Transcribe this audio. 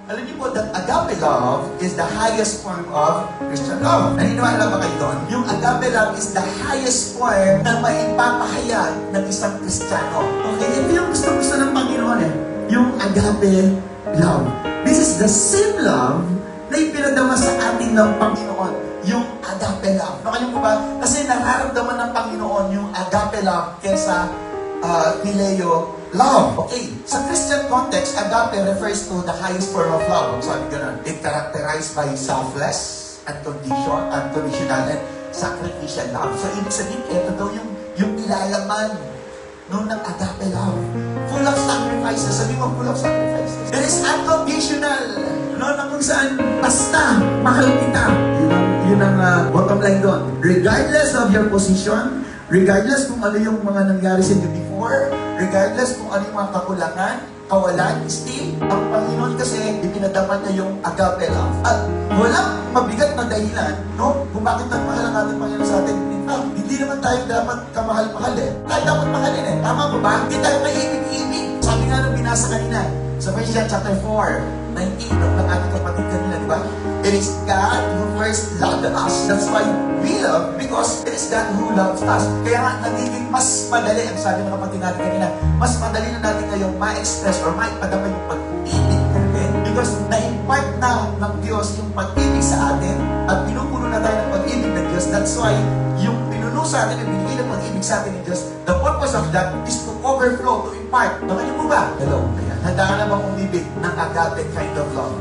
Alam niyo po that agape love is the highest form of Christian love. Naniniwala ba kayo doon? Yung agape love is the highest form na maipapahayag ng isang Kristiyano. Okay, ito yung gusto ng Panginoon eh. Yung agape love. This is the same love na ipinadama sa atin ng Panginoon. Yung agape love. Nakalimutan mo ba? Kasi nararamdaman ng Panginoon yung agape love kesa Phileo love. Okay, sa Christian context, agape refers to the highest form of love. Sabi ganun, it characterized by selfless, unconditional, and sacrificial love. So, ibig sabihin, ito daw yung ilalaman nung ng-agape love. Full of sacrifices. Sabi mo, full of sacrifices. It is unconditional. No, na kung saan, basta, mahal kita. Yun ang bottom line doon. Regardless of your position, regardless kung ano yung mga nangyari sa inyo before, regardless kung ano yung mga kakulangan, kawalan, still, ang Panginoon kasi ipinadaman niya yung agape love. At walang mabigat na dahilan, no? Kung bakit nagmahal ang ating Panginoon sa atin. Hindi naman tayo dapat kamahal-mahal eh. Tayo dapat mahalin eh. Tama ba ba? Hindi tayo maibig-ibig. Sabi nga nung binasa kanina, sa Ephesians chapter 4, 19, ng ating kapatid kanina, di ba? It is God who first loved us. That's why we love, because it is God who loves us. Kaya nga, nagiging mas madali, ang sabi ng kapatid natin kanina, mas madali na natin ngayong ma-express or maipadama yung pag-ibig natin. Because na-impart na ng Diyos yung pag-ibig sa atin at pinupuno na tayo ng pag-ibig ng Diyos. That's why, yung pinuno sa atin, yung binigay ng pag-ibig sa atin ng Diyos, the purpose of that is to overflow, to impart. Naman niyo po ba? Hello. Ayan. Handa ka na bang umibig ng agape kind of love?